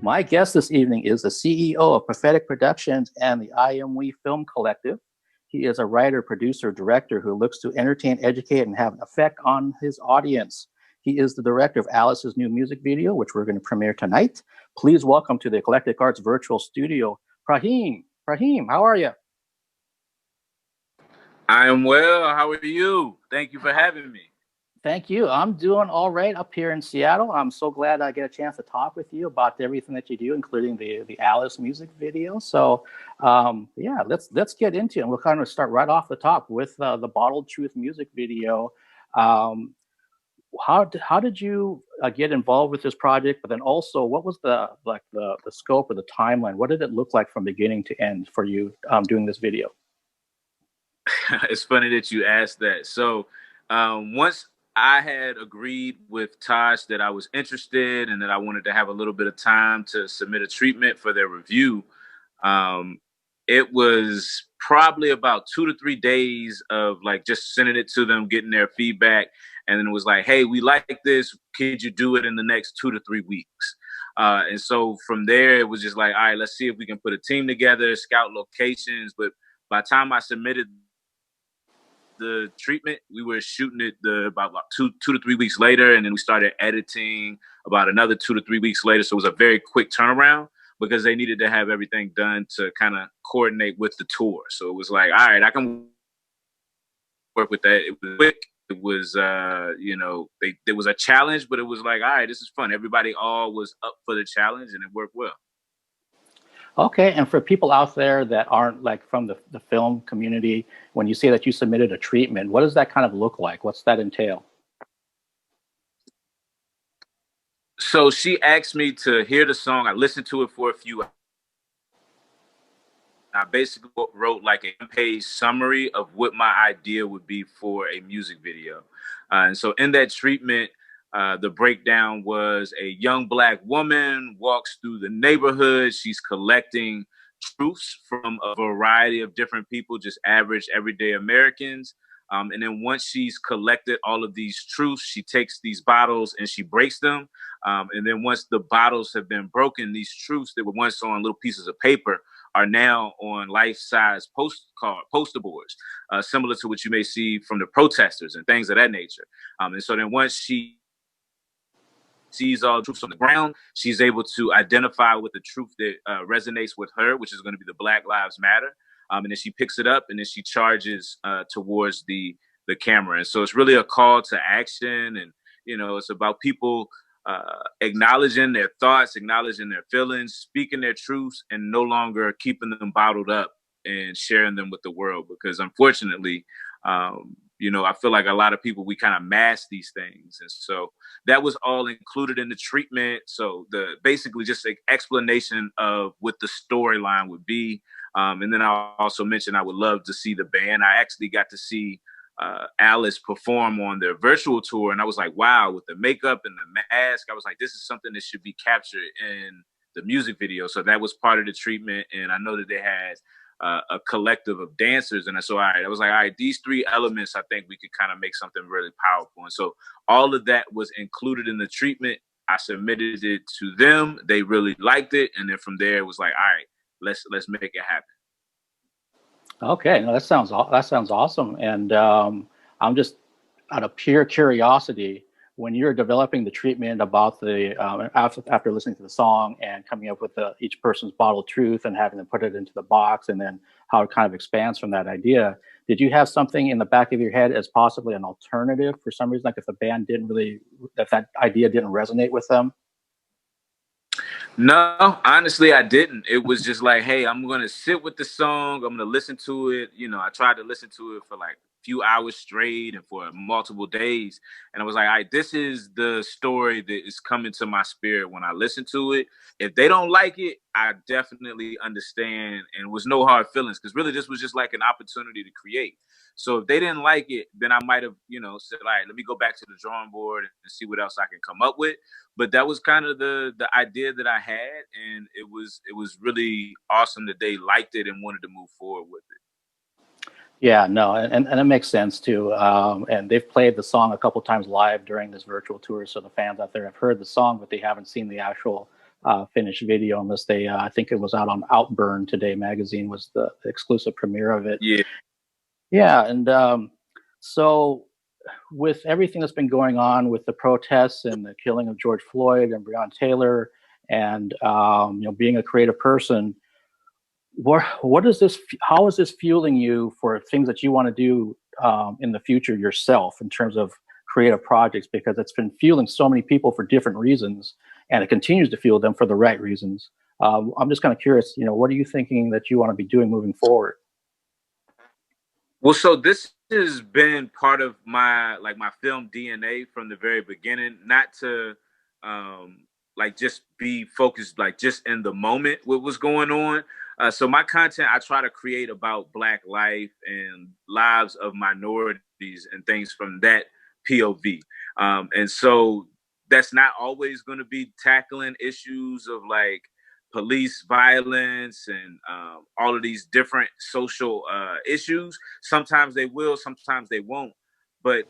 My guest this evening is the CEO of Prophetic Productions and the AL1CE Film Collective. He is a writer, producer, director who looks to entertain, educate, and have an effect on his audience. He is the director of Alice's new music video, which we're going to premiere tonight. Please welcome to the Eclectic Arts virtual studio, Praheme. Praheme, how are you? I am well. How are you? Thank you for having me. Thank you. I'm doing all right up here in Seattle. I'm so glad I get a chance to talk with you about everything that you do, including the Alice music video. So, yeah, let's get into it. And we'll kind of start right off the top with the Bottled Truth music video. Um, how did you get involved with this project? But then also, what was the scope or the timeline? What did it look like from beginning to end for you doing this video? It's funny that you asked that. So, once I had agreed with Tosh that I was interested and that I wanted to have a little bit of time to submit a treatment for their review, um, it was probably about 2 to 3 days of like just sending it to them, getting their feedback. And then it was like, hey, we like this. Could you do it in the next 2 to 3 weeks? And so from there, it was just like, all right, let's see if we can put a team together, scout locations. But by the time I submitted the treatment, we were shooting it about 2 to 3 weeks later, and then we started editing about another 2 to 3 weeks later. So it was a very quick turnaround because they needed to have everything done to kind of coordinate with the tour. So it was like, all right, I can work with that. It was quick. It was, there was a challenge, but it was like, all right, this is fun. Everybody all was up for the challenge, and it worked well. Okay, and for people out there that aren't like from the film community, when you say that you submitted a treatment, what does that kind of look like? What's that entail? So she asked me to hear the song. I listened to it for a few. I basically wrote like a page summary of what my idea would be for a music video. And so in that treatment, the breakdown was a young Black woman walks through the neighborhood. She's collecting truths from a variety of different people, just average, everyday Americans. And then once she's collected all of these truths, she takes these bottles and she breaks them. And then once the bottles have been broken, these truths that were once on little pieces of paper are now on life-size poster boards, similar to what you may see from the protesters and things of that nature. And so then once she sees all the truths on the ground, she's able to identify with the truth that resonates with her, which is going to be the Black Lives Matter. And then she picks it up and then she charges towards the camera. And so it's really a call to action. And, it's about people acknowledging their thoughts, acknowledging their feelings, speaking their truths, and no longer keeping them bottled up and sharing them with the world. Because unfortunately, I feel like a lot of people, we kind of mask these things. And so that was all included in the treatment. So basically just an explanation of what the storyline would be. And then I also mentioned I would love to see the band. I actually got to see Alice perform on their virtual tour. And I was like, wow, with the makeup and the mask, I was like, this is something that should be captured in the music video. So that was part of the treatment. And I know that they had a collective of dancers. And so, I was like, all right, these three elements, I think we could kind of make something really powerful. And so all of that was included in the treatment. I submitted it to them. They really liked it. And then from there, it was like, all right, let's make it happen. Okay, no, that sounds awesome. And I'm just out of pure curiosity, when you're developing the treatment about the after listening to the song and coming up with each person's bottled truth and having them put it into the box, and then how it kind of expands from that idea, did you have something in the back of your head as possibly an alternative for some reason, like if the band didn't really, that idea didn't resonate with them? No, honestly, I didn't. It was just like, hey, I'm going to sit with the song. I'm going to listen to it. I tried to listen to it for like a few hours straight and for multiple days. And I was like, all right, this is the story that is coming to my spirit when I listen to it. If they don't like it, I definitely understand, and was no hard feelings, because really this was just like an opportunity to create. So if they didn't like it, then I might have, said, all right, let me go back to the drawing board and see what else I can come up with. But that was kind of the idea that I had, and it was really awesome that they liked it and wanted to move forward with it. Yeah, no, and it makes sense too. And they've played the song a couple times live during this virtual tour, so the fans out there have heard the song, but they haven't seen the actual finished video unless they, I think it was out on Outburn Today magazine was the exclusive premiere of it. Yeah. Yeah, and so with everything that's been going on with the protests and the killing of George Floyd and Breonna Taylor, and being a creative person, what is this? How is this fueling you for things that you want to do in the future yourself in terms of creative projects? Because it's been fueling so many people for different reasons, and it continues to fuel them for the right reasons. I'm just kind of curious. What are you thinking that you want to be doing moving forward? Well, so this has been part of my film DNA from the very beginning. Not to just be focused just in the moment with what's going on. So my content, I try to create about Black life and lives of minorities and things from that POV. And so that's not always going to be tackling issues of police violence and all of these different social issues. Sometimes they will, sometimes they won't. But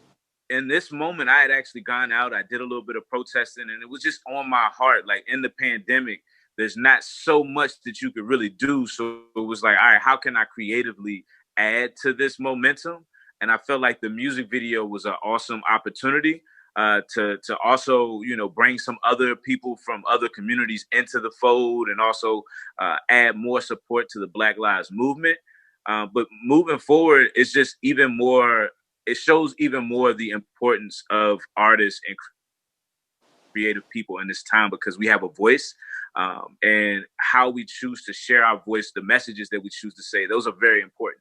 in this moment, I had actually gone out. I did a little bit of protesting, and it was just on my heart. Like in the pandemic, there's not so much that you could really do. So it was like, all right, how can I creatively add to this momentum? And I felt like the music video was an awesome opportunity to also bring some other people from other communities into the fold, and also add more support to the Black Lives Movement. But moving forward, it's just even more. It shows even more the importance of artists and creative people in this time, because we have a voice, and how we choose to share our voice, the messages that we choose to say, those are very important.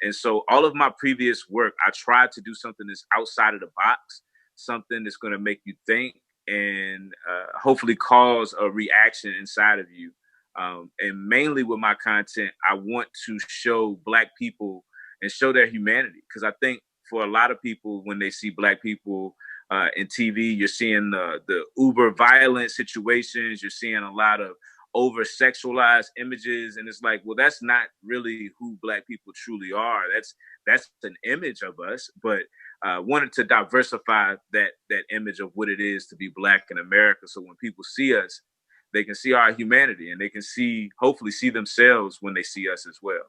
And so all of my previous work, I tried to do something that's outside of the box, something that's going to make you think, and hopefully cause a reaction inside of you. And mainly with my content, I want to show Black people and show their humanity, because I think for a lot of people, when they see Black people in TV, you're seeing the uber violent situations. You're seeing a lot of over sexualized images, and it's like, well, that's not really who Black people truly are. That's an image of us, but wanted to diversify that image of what it is to be Black in America. So when people see us, they can see our humanity, and they can hopefully see themselves when they see us as well.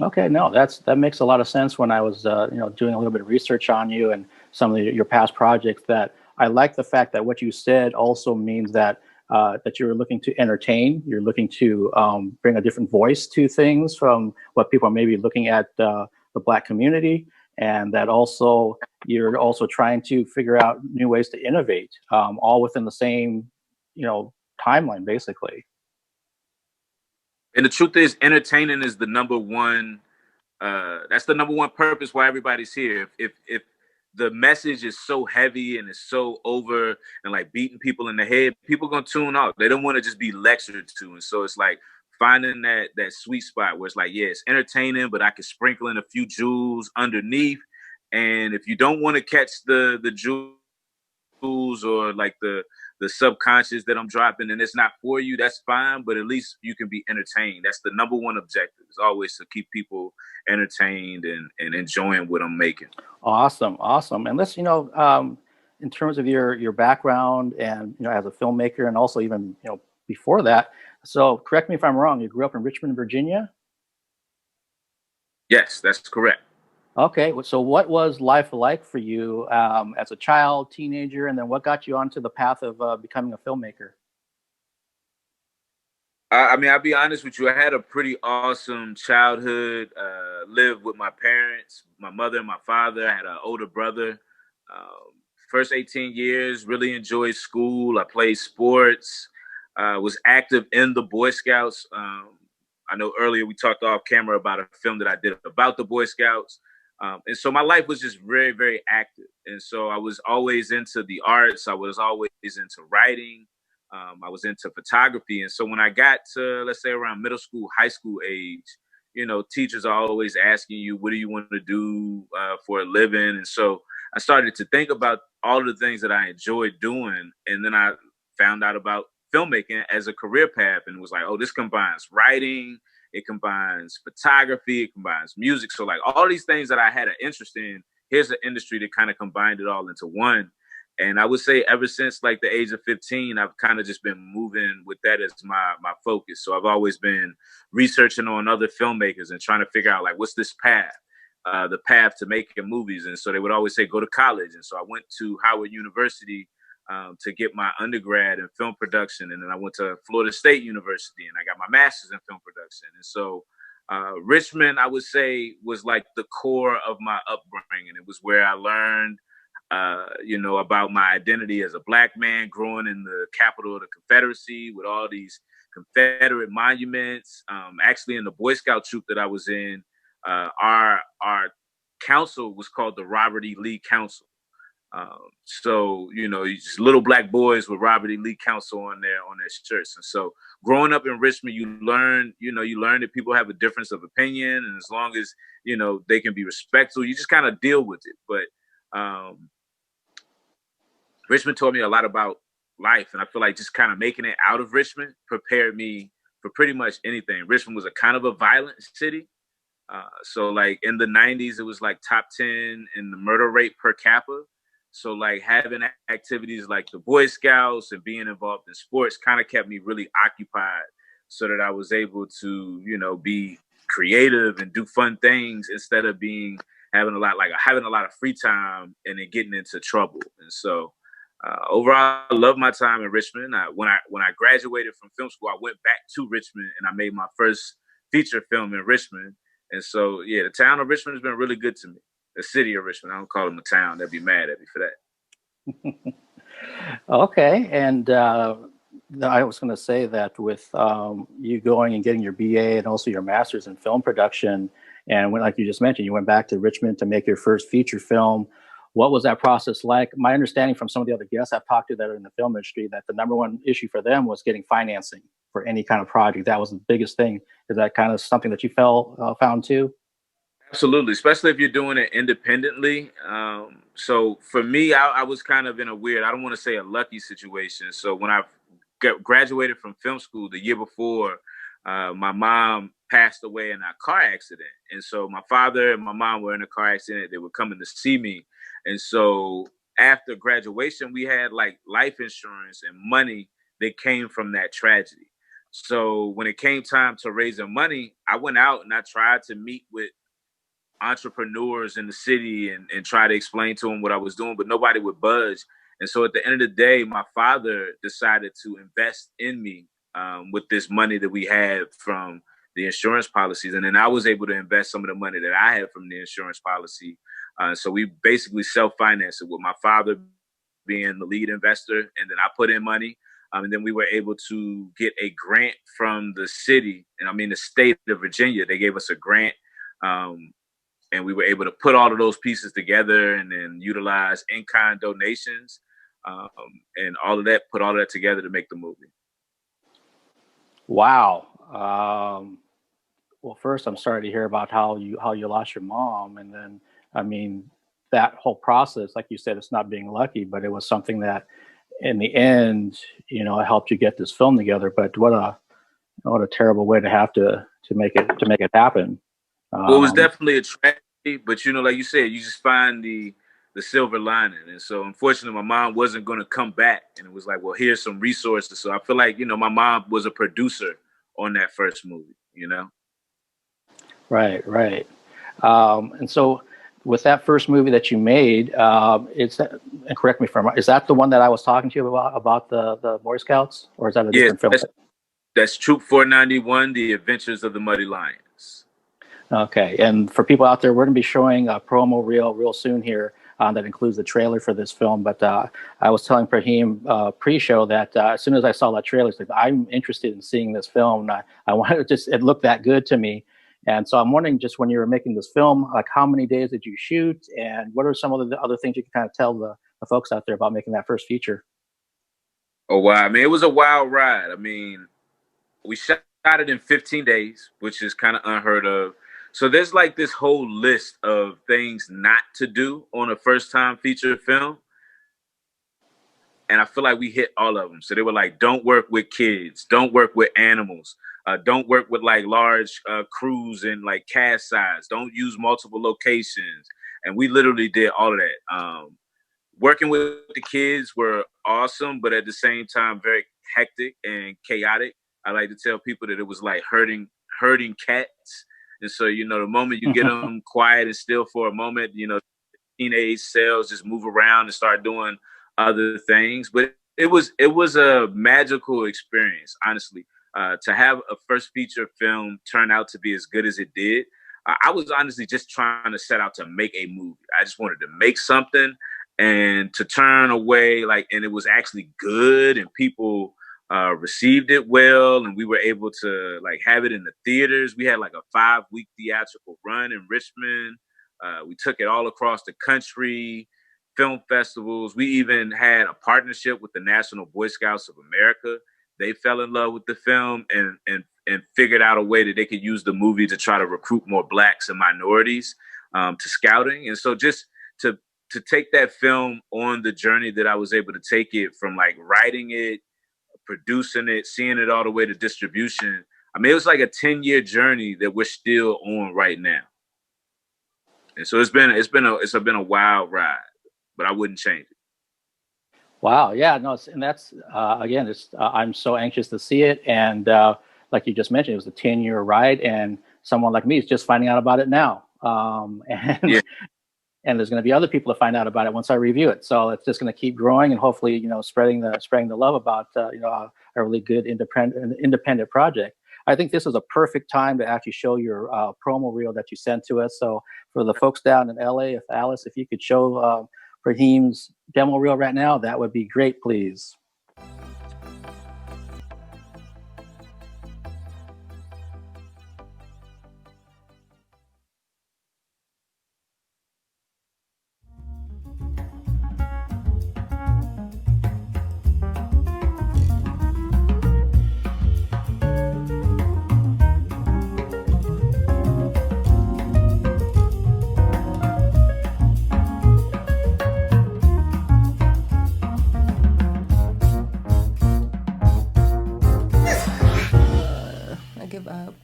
Okay, no, that makes a lot of sense. When I was doing a little bit of research on you and some of your past projects, that I like the fact that what you said also means that that you're looking to entertain, you're looking to bring a different voice to things from what people are maybe looking at the Black community, and that also you're also trying to figure out new ways to innovate, all within the same timeline, basically. And the truth is, entertaining is the number one. That's the number one purpose why everybody's here. If the message is so heavy and it's so over and like beating people in the head, people are gonna tune off. They don't want to just be lectured to. And so it's like finding that sweet spot where it's like, yeah, it's entertaining, but I can sprinkle in a few jewels underneath. And if you don't want to catch the jewels, or like the subconscious that I'm dropping, and it's not for you, that's fine, but at least you can be entertained. That's the number one objective, is always to keep people entertained and enjoying what I'm making. Awesome, awesome. And let's, in terms of your background and as a filmmaker, and also even before that. So correct me if I'm wrong. You grew up in Richmond, Virginia. Yes, that's correct. Okay, so what was life like for you as a child, teenager, and then what got you onto the path of becoming a filmmaker? I mean, I'll be honest with you. I had a pretty awesome childhood. Lived with my parents, my mother and my father. I had an older brother. First 18 years, really enjoyed school. I played sports. Was active in the Boy Scouts. I know earlier we talked off camera about a film that I did about the Boy Scouts. And so my life was just very, very active. And so I was always into the arts. I was always into writing. I was into photography. And so when I got to, let's say, around middle school, high school age, teachers are always asking you, what do you want to do for a living? And so I started to think about all of the things that I enjoyed doing. And then I found out about filmmaking as a career path, and was like, oh, this combines writing, it combines photography, it combines music. So like all these things that I had an interest in, here's an industry that kind of combined it all into one. And I would say ever since like the age of 15, I've kind of just been moving with that as my focus. So I've always been researching on other filmmakers and trying to figure out like, what's this path, the path to making movies. And so they would always say, go to college. And so I went to Howard University to get my undergrad in film production. And then I went to Florida State University and I got my master's in film production. And so Richmond, I would say, was like the core of my upbringing. It was where I learned, about my identity as a Black man growing in the capital of the Confederacy with all these Confederate monuments. Actually, in the Boy Scout troop that I was in, our council was called the Robert E. Lee Council. So, just little Black boys with Robert E. Lee Council on their shirts. And so growing up in Richmond, you learn that people have a difference of opinion. And as long as, they can be respectful, you just kind of deal with it. But Richmond taught me a lot about life. And I feel like just kind of making it out of Richmond prepared me for pretty much anything. Richmond was a kind of a violent city. So like in the 90s, it was like top 10 in the murder rate per capita. So like having activities like the Boy Scouts and being involved in sports kind of kept me really occupied so that I was able to, be creative and do fun things instead of having a lot of free time and then getting into trouble. And so overall, I love my time in Richmond. When I graduated from film school, I went back to Richmond and I made my first feature film in Richmond. And so, yeah, the town of Richmond has been really good to me. The city of Richmond. I don't call them a town. They'd be mad at me for that. Okay. And I was going to say that with you going and getting your BA and also your master's in film production, and like you just mentioned, you went back to Richmond to make your first feature film. What was that process like? My understanding from some of the other guests I've talked to that are in the film industry, that the number one issue for them was getting financing for any kind of project. That was the biggest thing. Is that kind of something that you found too? Absolutely, especially if you're doing it independently. So for me, I was kind of in a weird, I don't want to say a lucky situation. So when I graduated from film school the year before, my mom passed away in a car accident. And so my father and my mom were in a car accident. They were coming to see me. And so after graduation, we had like life insurance and money that came from that tragedy. So when it came time to raising money, I went out and I tried to meet with entrepreneurs in the city and try to explain to them what I was doing, but nobody would budge. And so at the end of the day, my father decided to invest in me with this money that we had from the insurance policies. And then I was able to invest some of the money that I had from the insurance policy. So we basically self-financed it with my father being the lead investor. And then I put in money. And then we were able to get a grant from the city, and I mean the state of Virginia. They gave us a grant. And we were able to put all of those pieces together and then utilize in-kind donations and put all of that together to make the movie. Wow. Well, first, I'm sorry to hear about how you lost your mom. And then, I mean, that whole process, like you said, it's not being lucky, but it was something that in the end, it helped you get this film together. But what a terrible way to have to make it happen. Well, it was definitely a tragedy, but like you said, you just find the silver lining. And so unfortunately, my mom wasn't going to come back. And it was like, well, here's some resources. So I feel like, my mom was a producer on that first movie, Right. And so with that first movie that you made, and correct me if I'm wrong, is that the one that I was talking to you about the Boy Scouts, or is that a different film? That's Troop 491, The Adventures of the Muddy Lions. Okay, and for people out there, we're going to be showing a promo reel real soon here that includes the trailer for this film. But I was telling Praheme pre-show that as soon as I saw that trailer, it's like, I'm interested in seeing this film. And I wanted to it looked that good to me. And so I'm wondering, just when you were making this film, like how many days did you shoot, and what are some of the other things you can kind of tell the folks out there about making that first feature? Oh, wow. I mean, it was a wild ride. I mean, we shot it in 15 days, which is kind of unheard of. So there's like this whole list of things not to do on a first time feature film. And I feel like we hit all of them. So they were like, don't work with kids, don't work with animals, don't work with like large crews and like cast size, don't use multiple locations. And we literally did all of that. working with the kids were awesome, but at the same time, very hectic and chaotic. I like to tell people that it was like herding cats. And so, you know, the moment you get them quiet and still for a moment, you know, teenage cells just move around and start doing other things. But it was a magical experience, honestly, to have a first feature film turn out to be as good as it did. I was honestly just trying to set out to make a movie. I just wanted to make something, and to turn away, like, and it was actually good and people received it well, and we were able to like have it in the theaters. We had like a 5-week theatrical run in Richmond. We took it all across the country, film festivals. We even had a partnership with the National Boy Scouts of America. They fell in love with the film and figured out a way that they could use the movie to try to recruit more Blacks and minorities to scouting. And so just to take that film on the journey that I was able to take it from, like writing it, producing it, seeing it all the way to distribution. I mean, it was like a 10-year journey that we're still on right now. And so it's been a wild ride, but I wouldn't change it. Wow. Yeah, no, and that's, again, I'm so anxious to see it. And like you just mentioned, it was a 10-year ride, and someone like me is just finding out about it now. And there's going to be other people to find out about it once I review it. So it's just going to keep growing, and hopefully, you know, spreading the love about, you know, a really good independent project. I think this is a perfect time to actually show your promo reel that you sent to us. So for the folks down in LA, if you could show Praheme's demo reel right now, that would be great, please.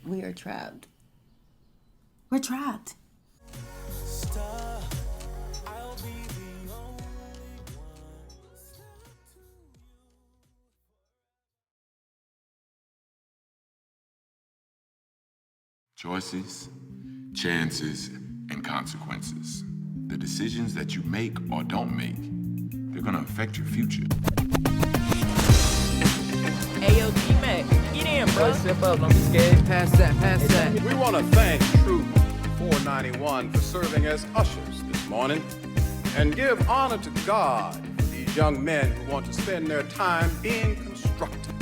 We are trapped. We're trapped. Choices, chances, and consequences. The decisions that you make or don't make, they're gonna affect your future. Hey, yo, G-Mac, get in, bro. Step up, don't be scared. Pass that. We want to thank Troop 491 for serving as ushers this morning, and give honor to God for these young men who want to spend their time being constructive.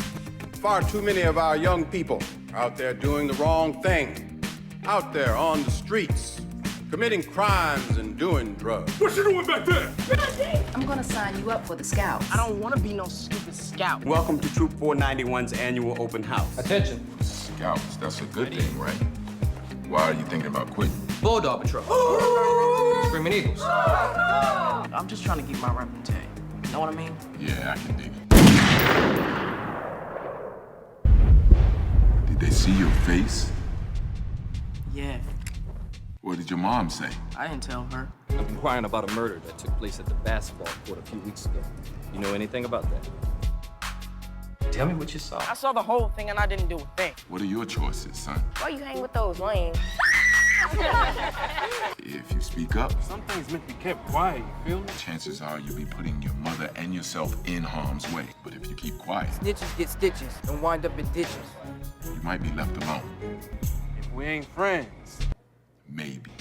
Far too many of our young people are out there doing the wrong thing, out there on the streets, committing crimes and doing drugs. What you doing back there? I'm gonna sign you up for the Scouts. I don't want to be no stupid scout. Welcome to Troop 491's annual open house. Attention. Scouts, that's a good thing, right? Why are you thinking about quitting? Bulldog Patrol. Screaming Eagles. I'm just trying to keep my reputation. You know what I mean? Yeah, I can dig it. Did they see your face? Yeah. What did your mom say? I didn't tell her. I'm inquiring about a murder that took place at the basketball court a few weeks ago. You know anything about that? Tell me what you saw. I saw the whole thing and I didn't do a thing. What are your choices, son? Why you hang with those lames? If you speak up, Some things meant to be kept quiet, you feel me? chances are you'll be putting your mother and yourself in harm's way. But if you keep quiet, Snitches get stitches and wind up in ditches. you might be left alone. If we ain't friends, Maybe.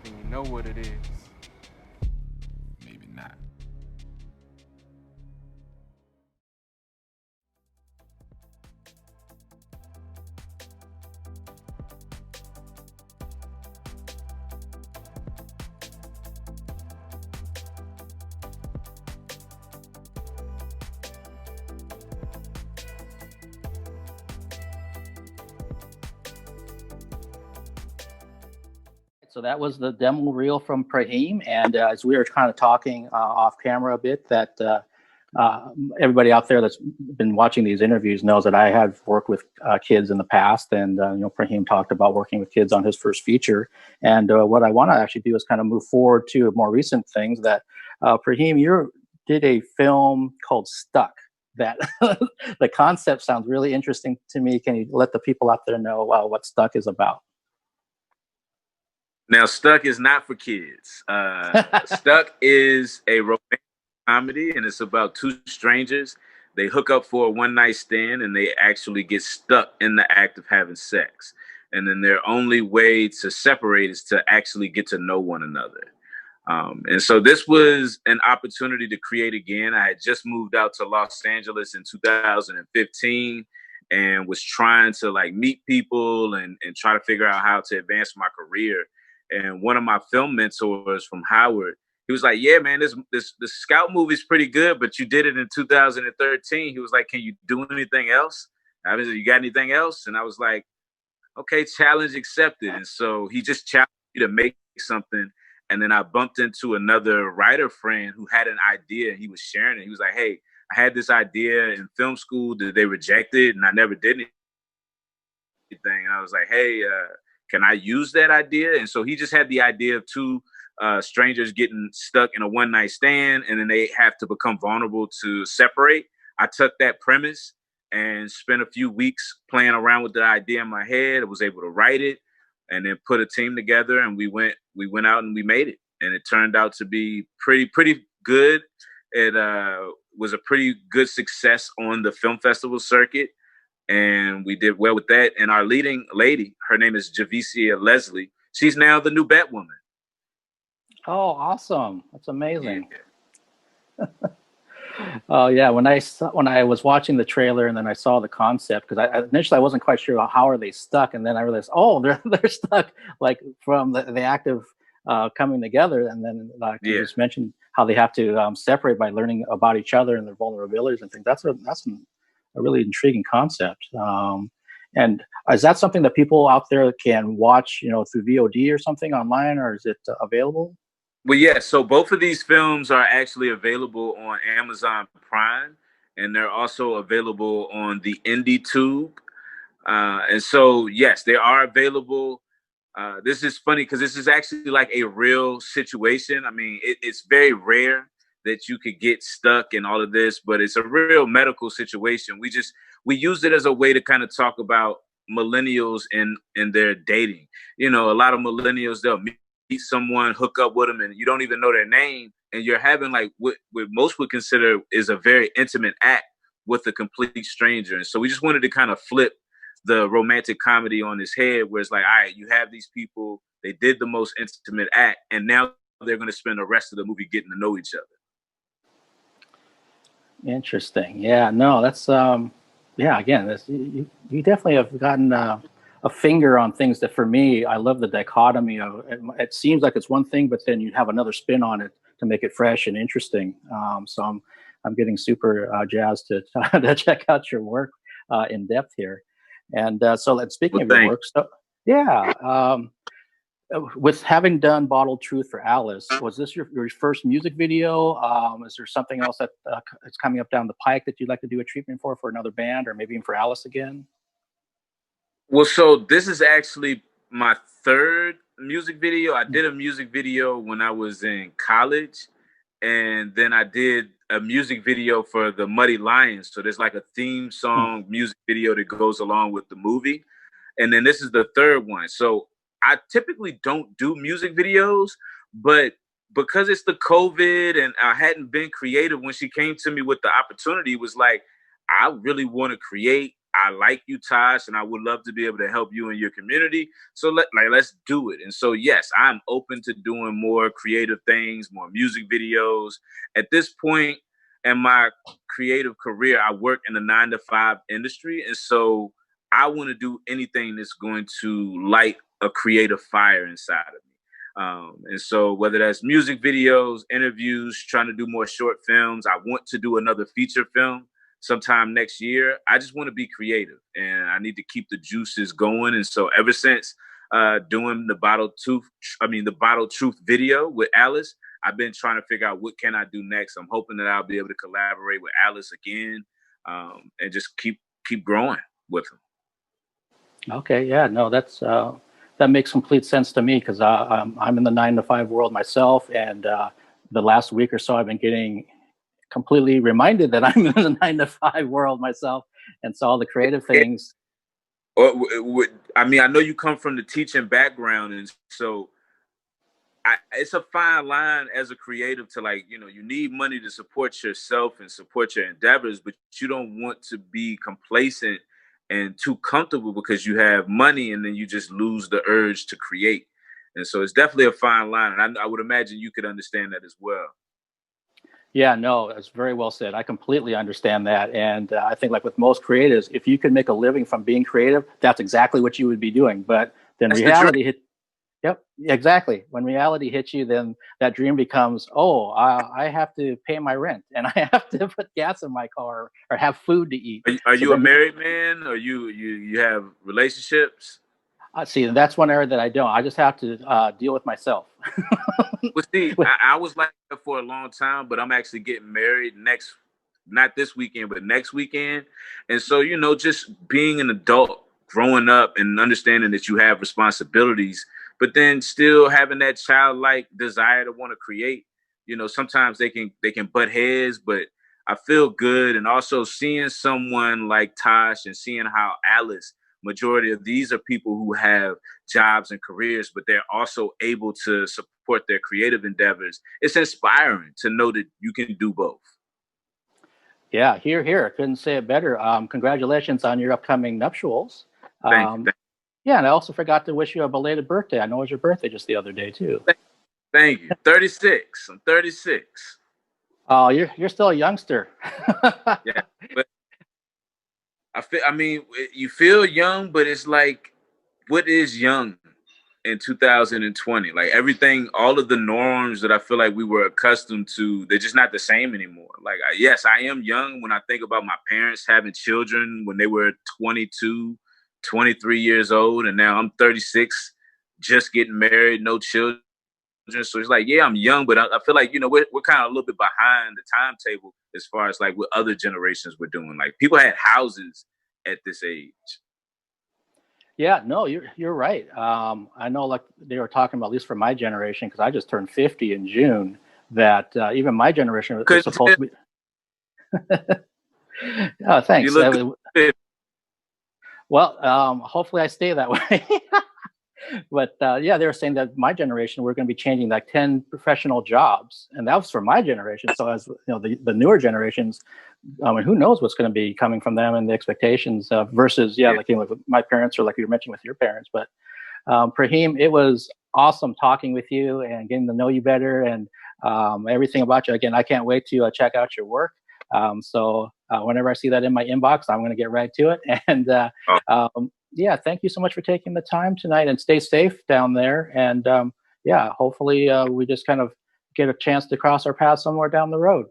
then you know what it is. Maybe not. So that was the demo reel from Praheme. And as we were kind of talking off camera a bit, that everybody out there that's been watching these interviews knows that I have worked with kids in the past. And, you know, Praheme talked about working with kids on his first feature. And what I want to actually do is kind of move forward to more recent things that Praheme, you did a film called Stuck. That the concept sounds really interesting to me. Can you let the people out there know what Stuck is about? Now, Stuck is not for kids. Stuck is a romantic comedy, and it's about two strangers. They hook up for a one-night stand, and they actually get stuck in the act of having sex. And then their only way to separate is to actually get to know one another. And so this was an opportunity to create again. I had just moved out to Los Angeles in 2015 and was trying to like meet people and try to figure out how to advance my career. And one of my film mentors from Howard, he was like, yeah, man, this Scout movie's pretty good, but you did it in 2013. He was like, can you do anything else? I was like, you got anything else? And I was like, okay, challenge accepted. And so he just challenged me to make something. And then I bumped into another writer friend who had an idea. He was sharing it. He was like, hey, I had this idea in film school that they rejected and I never did anything. And I was like, hey, can I use that idea? And so he just had the idea of two strangers getting stuck in a one-night stand and then they have to become vulnerable to separate. I took that premise and spent a few weeks playing around with the idea in my head. I was able to write it and then put a team together, and we went out and we made it. And it turned out to be pretty good. It was a pretty good success on the film festival circuit, and we did well with that. And our leading lady, her name is Javicia Leslie. She's now the new Batwoman. Oh, awesome! That's amazing. Yeah. Oh yeah, when I was watching the trailer and then I saw the concept, because initially I wasn't quite sure how are they stuck, and then I realized, oh, they're stuck like from the act of coming together, and then like you just mentioned how they have to separate by learning about each other and their vulnerabilities and things. That's a really intriguing concept. And is that something that people out there can watch, through VOD or something online, or is it available? Well, yeah, so both of these films are actually available on Amazon Prime, and they're also available on the IndieTube. And so, yes, they are available. This is funny because this is actually like a real situation. I mean, it's very rare that you could get stuck in all of this, but it's a real medical situation. We used it as a way to kind of talk about millennials in their dating. A lot of millennials, they'll meet someone, hook up with them, and you don't even know their name, and you're having like what most would consider is a very intimate act with a complete stranger. And so we just wanted to kind of flip the romantic comedy on his head, where it's like, all right, you have these people, they did the most intimate act, and now they're going to spend the rest of the movie getting to know each other. Interesting. Yeah, no, that's again, you definitely have gotten a finger on things that, for me, I love the dichotomy of it seems like it's one thing, but then you have another spin on it to make it fresh and interesting. So I'm getting super jazzed to check out your work in depth here. And so speaking of your work, with having done Bottled Truth for Alice, was this your first music video? Is there something else that is coming up down the pike that you'd like to do a treatment for another band, or maybe even for Alice again? Well, so this is actually my third music video. I did a music video when I was in college, and then I did a music video for the Muddy Lions. So there's like a theme song music video that goes along with the movie. And then this is the third one. So I typically don't do music videos, but because it's the COVID and I hadn't been creative, when she came to me with the opportunity, it was like, I really want to create. I like you, Tosh, and I would love to be able to help you in your community. So let's do it. And so, yes, I'm open to doing more creative things, more music videos. At this point in my creative career, I work in the 9-to-5 industry. And so I want to do anything that's going to light a creative fire inside of me. And so whether that's music videos, interviews, trying to do more short films, I want to do another feature film sometime next year. I just want to be creative, and I need to keep the juices going. And so ever since doing the Bottled Truth video with Alice, I've been trying to figure out what can I do next. I'm hoping that I'll be able to collaborate with Alice again, and just keep growing with him. Okay, yeah, no, that makes complete sense to me, because I'm in the 9-to-5 world myself, and the last week or so, I've been getting completely reminded that I'm in the 9-to-5 world myself, and so all the creative things. I mean, I know you come from the teaching background, and so it's a fine line as a creative to, like, you know, you need money to support yourself and support your endeavors, but you don't want to be complacent and too comfortable because you have money and then you just lose the urge to create. And so it's definitely a fine line. And I would imagine you could understand that as well. Yeah, no, it's very well said. I completely understand that. And I think, like with most creatives, if you could make a living from being creative, that's exactly what you would be doing. But then That's reality hit. Yep, exactly. When reality hits you, then that dream becomes, oh, I have to pay my rent and I have to put gas in my car or have food to eat. Are So you a married man, or you have relationships? See, that's one area that I don't. I just have to deal with myself. Well, see, I was like that for a long time, but I'm actually getting married not this weekend, but next weekend. And so, you know, just being an adult, growing up and understanding that you have responsibilities, but then still having that childlike desire to want to create. You know, sometimes they can butt heads, but I feel good. And also seeing someone like Tosh and seeing how Alice, majority of these are people who have jobs and careers, but they're also able to support their creative endeavors. It's inspiring to know that you can do both. Yeah, here. Couldn't say it better. Congratulations on your upcoming nuptials. Thank you. Yeah, and I also forgot to wish you a belated birthday. I know it was your birthday just the other day too. Thank you. 36. I'm 36. Oh, you're still a youngster. Yeah, but I mean, you feel young, but it's like, what is young in 2020? Like everything, all of the norms that I feel like we were accustomed to, they're just not the same anymore. Like, yes, I am young when I think about my parents having children when they were 22, 23 years old, and now I'm 36, just getting married, no children. So it's like, yeah, I'm young, but I feel like, you know, we're kind of a little bit behind the timetable as far as like what other generations were doing. Like people had houses at this age. Yeah, no, you're right. I know, like they were talking about, at least for my generation, because I just turned 50 in June, that even my generation was supposed to be. Oh, thanks. You look good. Well, hopefully I stay that way. But yeah, they were saying that my generation, we're going to be changing like 10 professional jobs, and that was for my generation. So as you know, the newer generations, and who knows what's going to be coming from them and the expectations versus like, you know, like my parents, or like you mentioned with your parents. But Praheme, it was awesome talking with you and getting to know you better and everything about you. Again, I can't wait to check out your work. So whenever I see that in my inbox, I'm going to get right to it. And yeah, thank you so much for taking the time tonight, and stay safe down there. And yeah, hopefully we just kind of get a chance to cross our paths somewhere down the road.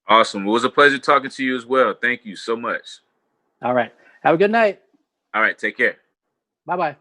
Awesome. It was a pleasure talking to you as well. Thank you so much. All right. Have a good night. All right. Take care. Bye-bye.